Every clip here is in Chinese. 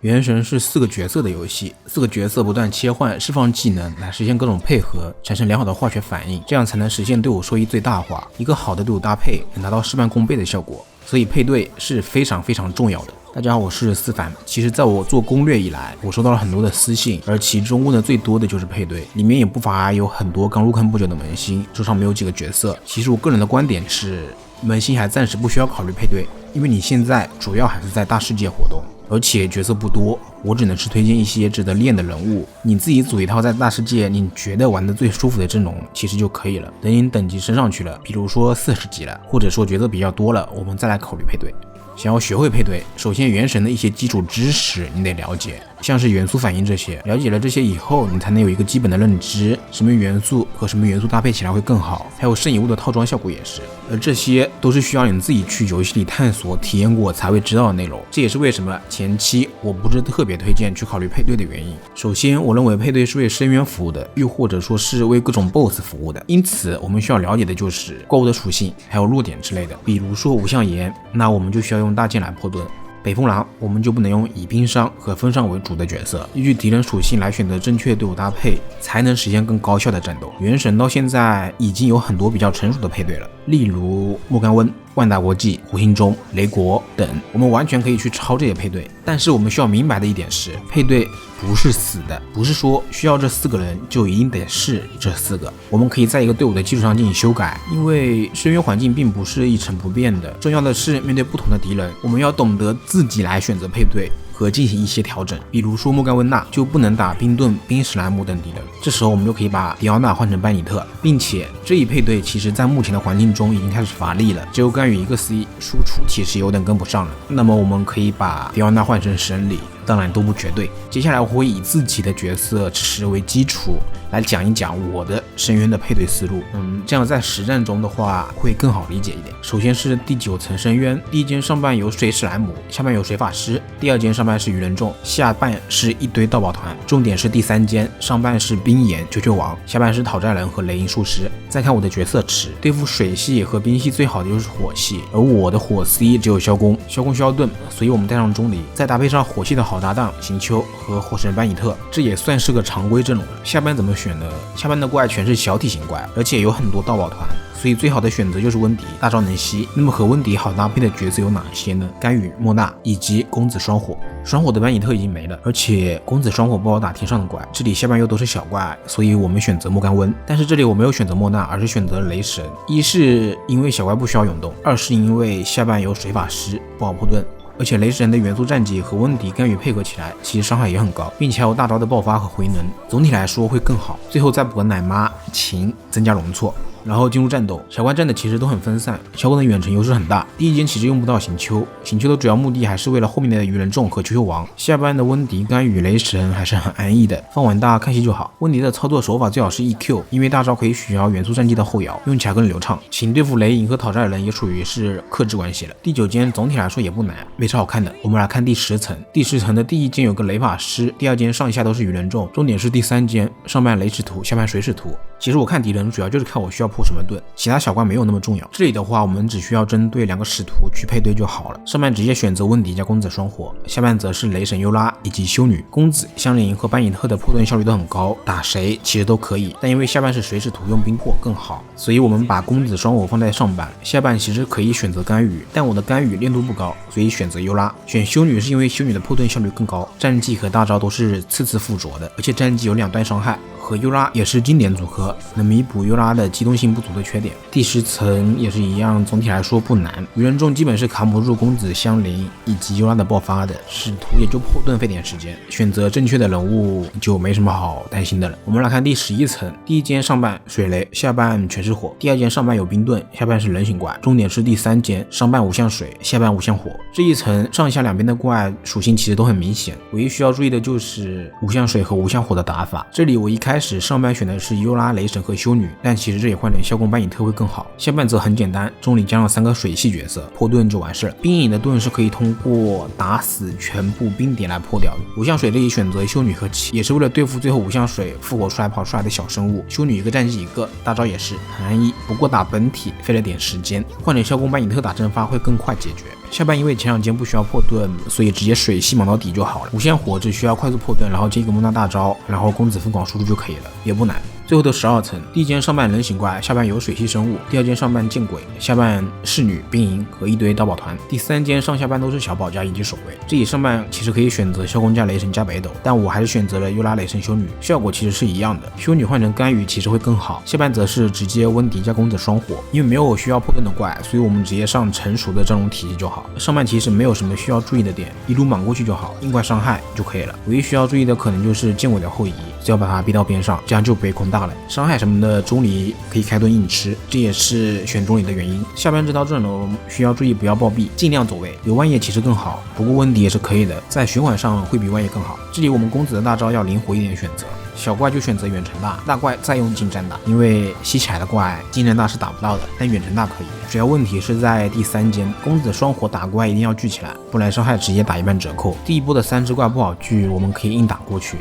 原神是4个角色的游戏，4个角色不断切换，释放技能来实现各种配合，产生良好的化学反应，这样才能实现队伍收益最大化。一个好的队伍搭配能达到事半功倍的效果，所以配对是非常重要的。大家好，我是思凡。其实在我做攻略以来，我收到了很多的私信，而其中问的最多的就是配对，里面也不乏有很多刚入坑不久的萌新，手上没有几个角色。其实我个人的观点是，萌新还暂时不需要考虑配对，因为你现在主要还是在大世界活动，而且角色不多，我只能是推荐一些值得练的人物，你自己组一套在大世界你觉得玩的最舒服的阵容其实就可以了。等你等级升上去了，比如说40级了，或者说角色比较多了，我们再来考虑配对。想要学会配对，首先原神的一些基础知识你得了解，像是元素反应这些，了解了这些以后，你才能有一个基本的认知，什么元素和什么元素搭配起来会更好，还有圣遗物的套装效果也是，而这些都是需要你自己去游戏里探索体验过才会知道的内容。这也是为什么前期我不是特别推荐去考虑配对的原因。首先，我认为配对是为深渊服务的，又或者说是为各种 BOSS 服务的，因此我们需要了解的就是怪物的属性还有弱点之类的。比如说无相炎，那我们就需要用大剑来破盾，北风狼我们就不能用以冰伤和风伤为主的角色，依据敌人属性来选择正确的队伍搭配，才能实现更高效的战斗。原神到现在已经有很多比较成熟的配对了，例如莫甘温、万达国际、胡星中、雷国等，我们完全可以去抄这些配对。但是我们需要明白的一点是，配对不是死的，不是说需要这4个人就一定得是这4个，我们可以在一个队伍的基础上进行修改，因为深渊环境并不是一成不变的，重要的是面对不同的敌人，我们要懂得自己来选择配对和进行一些调整。比如说莫甘温娜就不能打冰盾、冰史莱姆等敌人，这时候我们就可以把迪奥娜换成班尼特，并且这一配对其实在目前的环境中已经开始乏力了，只有甘雨一个 C 输出其实有点跟不上了，那么我们可以把迪奥娜换成神里，当然都不绝对。接下来我会以自己的角色池为基础来讲一讲我的深渊的配对思路，这样在实战中的话会更好理解一点。首先是第9层深渊，第一间上半有水史莱姆，下半有水法师，第2间上半是鱼人众，下半是一堆盗宝团，重点是第3间，上半是冰岩球球王，下半是讨债人和雷音术师。再看我的角色池，对付水系和冰系最好的就是火系，而我的火 C 只有萧弓需要盾，所以我们带上钟离，再搭配上火系的好搭档行秋和火神班尼特，这也算是个常规阵容了。下半怎么选呢？下半的怪全是小体型怪，而且有很多盗宝团，所以最好的选择就是温迪，大招能吸。那么和温迪好搭配的角色有哪些呢？甘雨、莫娜以及公子双火。双火的班尼特已经没了，而且公子双火不好打天上的怪，这里下半又都是小怪，所以我们选择莫甘温。但是这里我没有选择莫娜，而是选择雷神，一是因为小怪不需要涌动，二是因为下半有水法师不好破盾，而且雷神的元素战绩和温迪、甘雨配合起来其实伤害也很高，并且还有大招的爆发和回能，总体来说会更好。最后再补个奶妈琴增加容错，然后进入战斗。小怪战的其实都很分散，小怪的远程优势很大。第一间其实用不到行秋的主要目的还是为了后面的鱼人众和球球王。下半的温迪、甘雨、雷神还是很安逸的，放完大看戏就好。温迪的操作手法最好是 EQ， 因为大招可以取消元素战绩的后摇，用起来更流畅。请对付雷影和讨债人也属于是克制关系了。第9间总体来说也不难，没啥好看的。我们来看第10层，第10层的第1间有个雷法师，第2间上下都是鱼人众，重点是第3间上半雷使徒，下半水使徒。其实我看敌人主要就是看我需要破什么盾，其他小怪没有那么重要。这里的话我们只需要针对2个使徒去配对就好了。上半直接选择温迪加公子双火，下半则是雷神尤拉以及修女。公子、香菱和班尼特的破盾效率都很高，打谁其实都可以，但因为下半是水使徒用冰破更好，所以我们把公子双火放在上半。下半其实可以选择甘雨，但我的甘雨练度不高，所以选择尤拉。选修女是因为修女的破盾效率更高，战绩和大招都是次附着的，而且战绩有2段伤害，和尤拉也是经典组合，能弥补尤拉的机动性不足的缺点。第10层也是一样，总体来说不难，鱼人众基本是扛不住公子、香菱以及尤拉的爆发的，使徒也就破盾费点时间，选择正确的人物就没什么好担心的了。我们来看第11层，第1间上半水雷，下半全是火，第2间上半有冰盾，下半是人形怪，重点是第3间上半无相水，下半无相火。这一层上下两边的怪属性其实都很明显，唯一需要注意的就是无相水和无相火的打法。这里我一开始上半选的是尤拉雷神和修女，但其实这里换成萧公班尼特会更好。下半则很简单，中里加上3个水系角色，破盾就完事了。冰影的盾是可以通过打死全部冰点来破掉的。五项水这里选择修女和气，也是为了对付最后5项水复活出来跑出来的小生物。修女一个战绩1个，大招也是很安逸，不过打本体费了点时间，换成萧公班尼特打蒸发会更快解决。下半因为前2间不需要破盾，所以直接水系忙到底就好了。无限火只需要快速破盾，然后接一个蒙大大招，然后公子疯狂输出就可以了，也不难。最后的12层，第一间上半人形怪，下半有水系生物；第2间上半见鬼，下半侍女、兵营和一堆刀宝团；第3间上下半都是小宝加一级守卫。这里上半其实可以选择萧公加雷神加北斗，但我还是选择了优拉雷神修女，效果其实是一样的。修女换成干预其实会更好。下半则是直接温迪加公子双火，因为没有需要破盾的怪，所以我们直接上成熟的阵容体系就好。上半其实没有什么需要注意的点，一路莽过去就好，硬怪伤害就可以了。唯一需要注意的可能就是见鬼的后移，只要把它逼到边上，这样就不会空大了。伤害什么的中离可以开盾硬吃，这也是选中离的原因。下边这套阵容需要注意不要暴毙，尽量走位。有万叶其实更好，不过温迪也是可以的，在循环上会比万叶更好。这里我们公子的大招要灵活一点选择，小怪就选择远程大，大怪再用近战大，因为吸起来的怪近战大是打不到的，但远程大可以。主要问题是在第3间，公子双火打怪一定要聚起来，不然伤害直接打1半折扣。第一波的3只怪不好聚，我们可以硬打过去。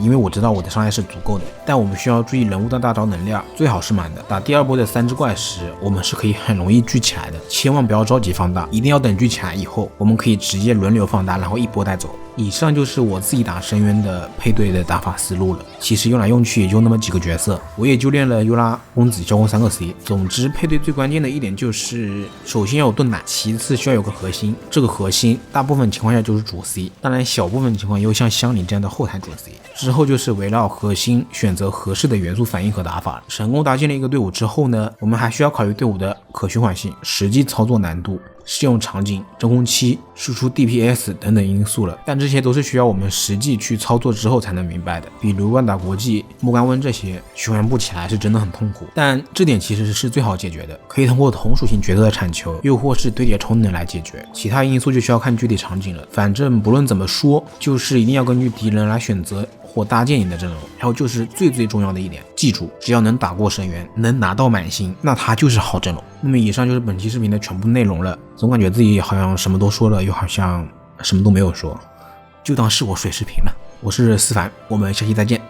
因为我知道我的伤害是足够的，但我们需要注意人物的大招能量，最好是满的。打第2波的3只怪时，我们是可以很容易聚起来的，千万不要着急放大，一定要等聚起来以后，我们可以直接轮流放大，然后一波带走。以上就是我自己打深渊的配对的打法思路了，其实用来用去也就那么几个角色，我也就练了优拉、公子、萧公3个 C。总之配对最关键的一点就是首先要有盾奶，其次需要有个核心，这个核心大部分情况下就是主 C， 当然小部分情况又像香菱这样的后台主 C。之后就是围绕核心选择合适的元素反应和打法。成功搭建了一个队伍之后呢，我们还需要考虑队伍的可循环性、实际操作难度、适用场景、真空期、输出 DPS 等等因素了，但这些都是需要我们实际去操作之后才能明白的。比如万达国际、莫甘温这些循环不起来是真的很痛苦，但这点其实是最好解决的，可以通过同属性角色的产球，又或是堆叠充能来解决。其他因素就需要看具体场景了。反正不论怎么说，就是一定要根据敌人来选择或搭建你的阵容。还有就是最重要的一点，记住，只要能打过深渊，能拿到满星，那它就是好阵容。那么以上就是本期视频的全部内容了，总感觉自己好像什么都说了，又好像什么都没有说，就当是我水视频了。我是思凡，我们下期再见。